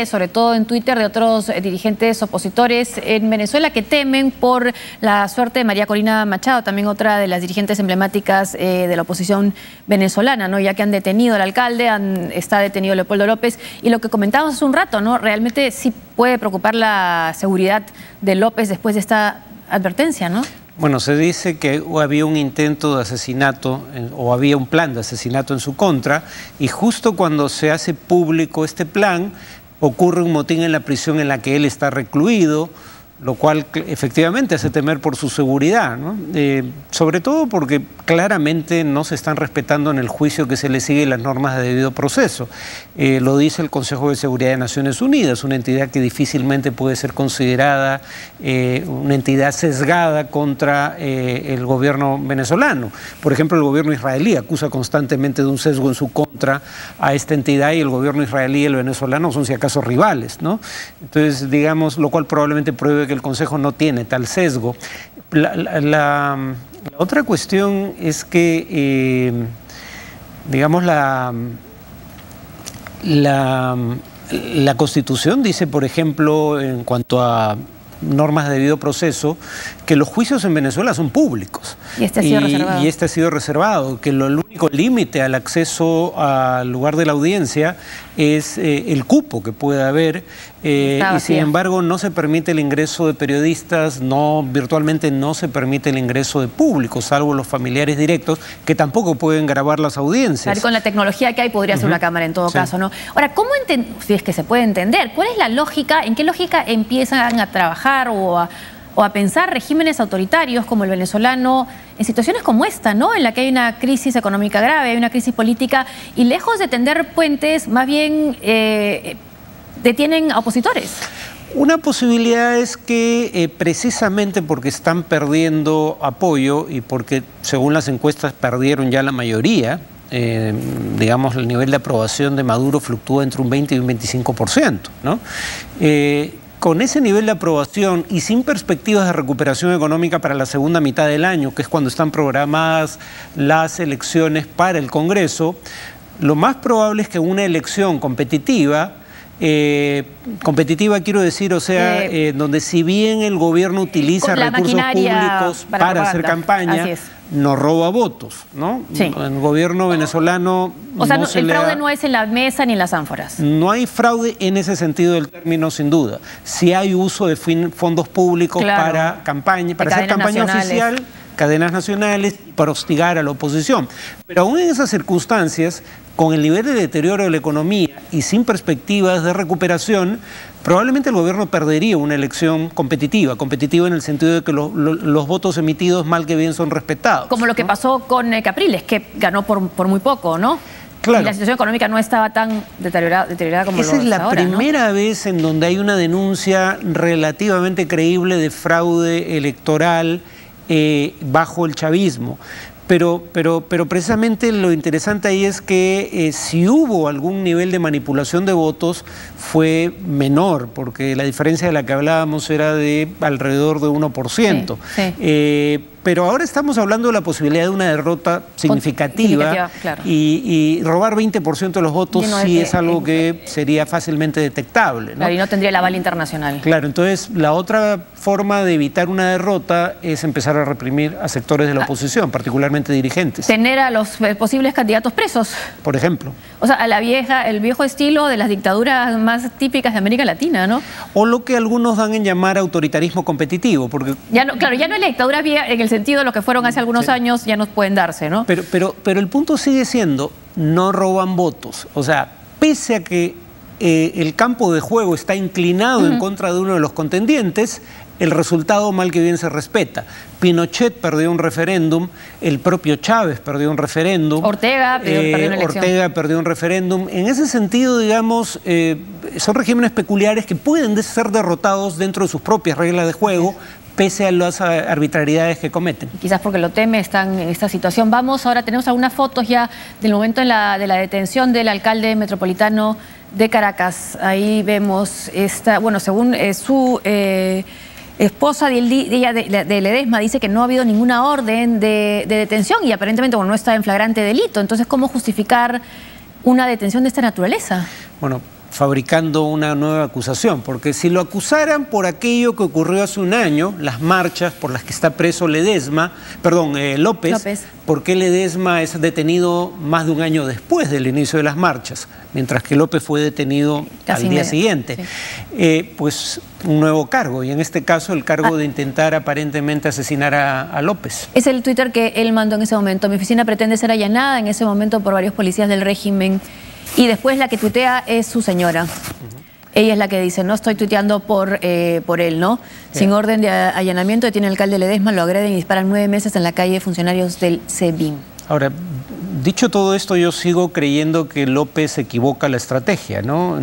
sobre todo en Twitter, de otros dirigentes opositores en Venezuela que temen por la suerte de María Corina Machado, también otra de las dirigentes emblemáticas de la oposición venezolana, ¿no? Ya que han detenido al alcalde, está detenido Leopoldo López, y lo que comentábamos hace un rato, ¿no? Realmente sí puede preocupar la seguridad de López después de esta advertencia, ¿no? Bueno, se dice que había un intento de asesinato o había un plan de asesinato en su contra, y justo cuando se hace público este plan ocurre un motín en la prisión en la que él está recluido, lo cual efectivamente hace temer por su seguridad, ¿no? Sobre todo porque claramente no se están respetando en el juicio que se le sigue las normas de debido proceso. Lo dice el Consejo de Seguridad de Naciones Unidas, una entidad que difícilmente puede ser considerada una entidad sesgada contra el gobierno venezolano. Por ejemplo, el gobierno israelí acusa constantemente de un sesgo en su contra a esta entidad, y el gobierno israelí y el venezolano son si acaso rivales, ¿no? Entonces, digamos, lo cual probablemente pruebe que el Consejo no tiene tal sesgo. La otra cuestión es que, digamos, la Constitución dice, por ejemplo, en cuanto a normas de debido proceso, que los juicios en Venezuela son públicos. Y este ha sido reservado. Y este ha sido reservado, que el único límite al acceso al lugar de la audiencia es el cupo que puede haber, y sin embargo no se permite el ingreso de periodistas, virtualmente no se permite el ingreso de público, salvo los familiares directos, que tampoco pueden grabar las audiencias. Claro, con la tecnología que hay podría ser una cámara en todo caso, ¿no? Ahora, ¿cómo si es que se puede entender? ¿Cuál es la lógica? ¿En qué lógica empiezan a trabajar o a pensar regímenes autoritarios como el venezolano en situaciones como esta, ¿no? En la que hay una crisis económica grave, hay una crisis política, y lejos de tender puentes, más bien detienen a opositores? Una posibilidad es que precisamente porque están perdiendo apoyo y porque según las encuestas perdieron ya la mayoría, digamos, el nivel de aprobación de Maduro fluctúa entre un 20 y un 25%, ¿no? Con ese nivel de aprobación y sin perspectivas de recuperación económica para la segunda mitad del año, que es cuando están programadas las elecciones para el Congreso, lo más probable es que una elección competitiva, quiero decir, o sea, donde si bien el gobierno utiliza recursos públicos para hacer campaña, no roba votos, ¿no? Sí. El gobierno venezolano... O sea, el fraude no es en la mesa ni en las ánforas. No hay fraude en ese sentido del término, sin duda. Sí hay uso de fondos públicos para campaña, para hacer campaña oficial, cadenas nacionales, para hostigar a la oposición. Pero aún en esas circunstancias, con el nivel de deterioro de la economía y sin perspectivas de recuperación, probablemente el gobierno perdería una elección competitiva en el sentido de que los votos emitidos mal que bien son respetados. Como lo que pasó con Capriles, que ganó por muy poco, ¿no? Claro. Y la situación económica no estaba tan deteriorada como Esa es la ahora, primera vez en donde hay una denuncia relativamente creíble de fraude electoral bajo el chavismo. Pero precisamente lo interesante ahí es que si hubo algún nivel de manipulación de votos fue menor, porque la diferencia de la que hablábamos era de alrededor de 1%. Sí. Pero ahora estamos hablando de la posibilidad de una derrota significativa, claro. Y robar 20% de los votos sí es algo que sería fácilmente detectable, ¿no? Claro, y no tendría el aval internacional. Claro, entonces la otra forma de evitar una derrota es empezar a reprimir a sectores de la oposición, particularmente dirigentes. Tener a los posibles candidatos presos. Por ejemplo. O sea, el viejo estilo de las dictaduras más típicas de América Latina, ¿no? O lo que algunos dan en llamar autoritarismo competitivo, porque... Claro, ya no es la dictadura vieja en el sentido de lo que fueron hace algunos años, ya no pueden darse, ¿no? Pero el punto sigue siendo, no roban votos. O sea, pese a que el campo de juego está inclinado en contra de uno de los contendientes, el resultado mal que bien se respeta. Pinochet perdió un referéndum, el propio Chávez perdió un referéndum. Ortega perdió una elección. Ortega perdió un referéndum. En ese sentido, digamos, son regímenes peculiares que pueden ser derrotados dentro de sus propias reglas de juego, pese a las arbitrariedades que cometen. Quizás porque lo teme, están en esta situación. Ahora tenemos algunas fotos ya del momento de la detención del alcalde metropolitano de Caracas. Ahí vemos según su esposa de Ledesma dice que no ha habido ninguna orden de detención y aparentemente no está en flagrante delito. Entonces, ¿cómo justificar una detención de esta naturaleza? Bueno, fabricando una nueva acusación, porque si lo acusaran por aquello que ocurrió hace un año, las marchas por las que está preso López, ¿por qué Ledesma es detenido más de un año después del inicio de las marchas, mientras que López fue detenido al día siguiente? Sí. Pues un nuevo cargo, y en este caso el cargo de intentar aparentemente asesinar a López. Es el Twitter que él mandó en ese momento. Mi oficina pretende ser allanada en ese momento por varios policías del régimen. Y después la que tuitea es su señora. Ella es la que dice, no estoy tuiteando por él, ¿no? Sin orden de allanamiento detiene al alcalde Ledesma, lo agreden y disparan 9 meses en la calle funcionarios del SEBIN. Ahora, dicho todo esto, yo sigo creyendo que López equivoca la estrategia, ¿no?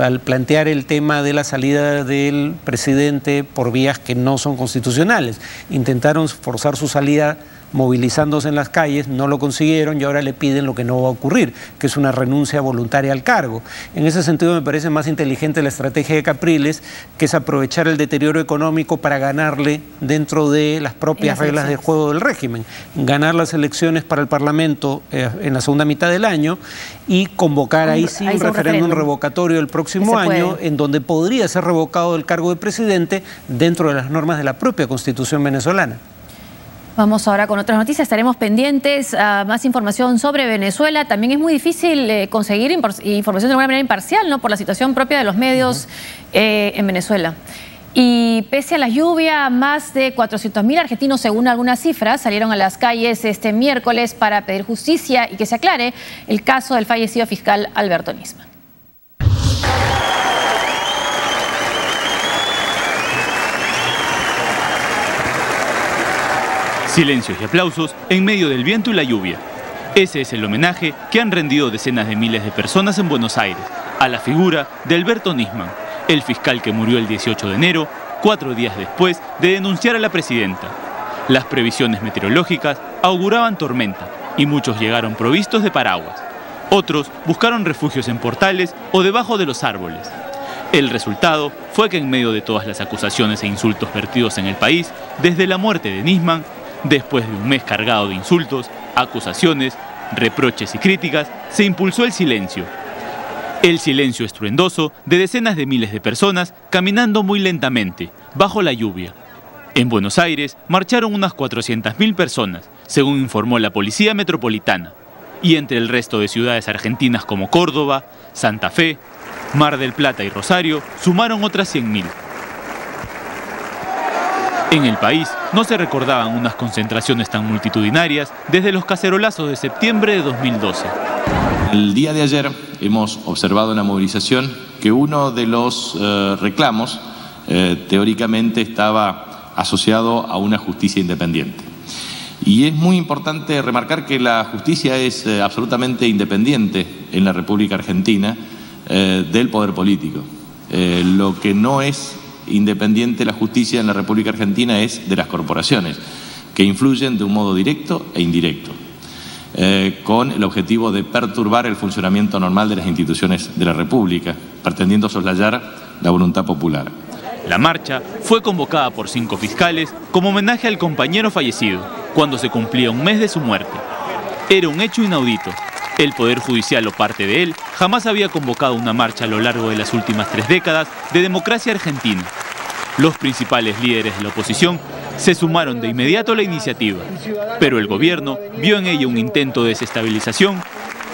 Al plantear el tema de la salida del presidente por vías que no son constitucionales. Intentaron forzar su salida movilizándose en las calles, no lo consiguieron y ahora le piden lo que no va a ocurrir, que es una renuncia voluntaria al cargo. En ese sentido me parece más inteligente la estrategia de Capriles, que es aprovechar el deterioro económico para ganarle dentro de las propias reglas de juego del régimen, ganar las elecciones para el Parlamento en la segunda mitad del año y convocar ahí sí un referéndum revocatorio el próximo año, en donde podría ser revocado el cargo de presidente dentro de las normas de la propia Constitución venezolana. Vamos ahora con otras noticias, estaremos pendientes a más información sobre Venezuela. También es muy difícil conseguir información de alguna manera imparcial, ¿no? Por la situación propia de los medios en Venezuela. Y pese a la lluvia, más de 400.000 argentinos, según algunas cifras, salieron a las calles este miércoles para pedir justicia y que se aclare el caso del fallecido fiscal Alberto Nisman. Silencios y aplausos en medio del viento y la lluvia. Ese es el homenaje que han rendido decenas de miles de personas en Buenos Aires a la figura de Alberto Nisman, el fiscal que murió el 18 de enero, 4 días después de denunciar a la presidenta. Las previsiones meteorológicas auguraban tormenta y muchos llegaron provistos de paraguas. Otros buscaron refugios en portales o debajo de los árboles. El resultado fue que en medio de todas las acusaciones e insultos vertidos en el país, desde la muerte de Nisman, después de un mes cargado de insultos, acusaciones, reproches y críticas, se impulsó el silencio. El silencio estruendoso de decenas de miles de personas caminando muy lentamente, bajo la lluvia. En Buenos Aires marcharon unas 400.000 personas, según informó la Policía Metropolitana. Y entre el resto de ciudades argentinas como Córdoba, Santa Fe, Mar del Plata y Rosario, sumaron otras 100.000. En el país no se recordaban unas concentraciones tan multitudinarias desde los cacerolazos de septiembre de 2012. El día de ayer hemos observado en la movilización que uno de los reclamos teóricamente estaba asociado a una justicia independiente. Y es muy importante remarcar que la justicia es absolutamente independiente en la República Argentina del poder político. Lo que no es independiente la justicia en la República Argentina es de las corporaciones, que influyen de un modo directo e indirecto, con el objetivo de perturbar el funcionamiento normal de las instituciones de la República, pretendiendo soslayar la voluntad popular. La marcha fue convocada por 5 fiscales como homenaje al compañero fallecido, cuando se cumplía un mes de su muerte. Era un hecho inaudito. El Poder Judicial o parte de él jamás había convocado una marcha a lo largo de las últimas 3 décadas de democracia argentina. Los principales líderes de la oposición se sumaron de inmediato a la iniciativa, pero el gobierno vio en ella un intento de desestabilización,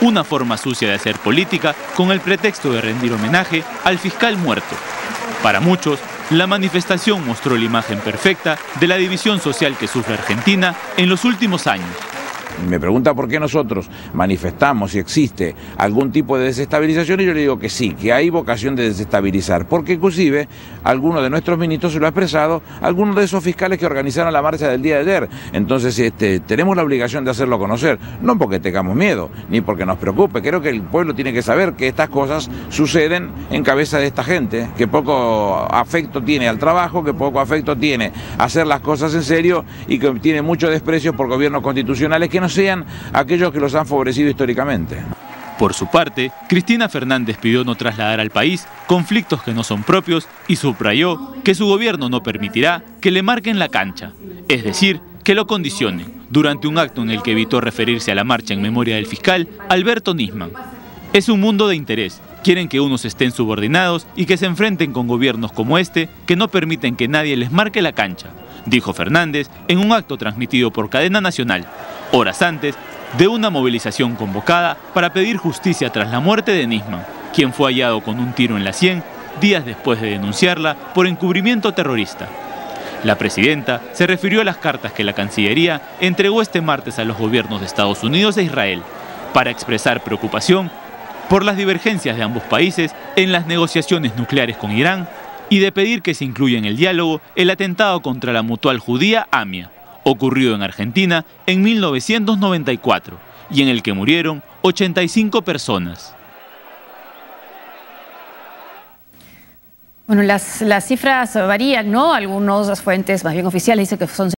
una forma sucia de hacer política con el pretexto de rendir homenaje al fiscal muerto. Para muchos, la manifestación mostró la imagen perfecta de la división social que sufre Argentina en los últimos años. Me pregunta por qué nosotros manifestamos si existe algún tipo de desestabilización y yo le digo que sí, que hay vocación de desestabilizar, porque inclusive algunos de nuestros ministros se lo ha expresado, algunos de esos fiscales que organizaron la marcha del día de ayer. Entonces tenemos la obligación de hacerlo conocer, no porque tengamos miedo, ni porque nos preocupe. Creo que el pueblo tiene que saber que estas cosas suceden en cabeza de esta gente, que poco afecto tiene al trabajo, que poco afecto tiene a hacer las cosas en serio y que tiene mucho desprecio por gobiernos constitucionales que no sean aquellos que los han favorecido históricamente. Por su parte, Cristina Fernández pidió no trasladar al país conflictos que no son propios y subrayó que su gobierno no permitirá que le marquen la cancha, es decir, que lo condicionen, durante un acto en el que evitó referirse a la marcha en memoria del fiscal Alberto Nisman. Es un mundo de interés Quieren que unos estén subordinados y que se enfrenten con gobiernos como este que no permiten que nadie les marque la cancha, dijo Fernández en un acto transmitido por cadena nacional, horas antes de una movilización convocada para pedir justicia tras la muerte de Nisman, quien fue hallado con un tiro en la sien días después de denunciarla por encubrimiento terrorista. La presidenta se refirió a las cartas que la Cancillería entregó este martes a los gobiernos de Estados Unidos e Israel para expresar preocupación por las divergencias de ambos países en las negociaciones nucleares con Irán y de pedir que se incluya en el diálogo el atentado contra la mutual judía AMIA, ocurrido en Argentina en 1994 y en el que murieron 85 personas. Bueno, las cifras varían, ¿no? Algunas fuentes más bien oficiales dicen que son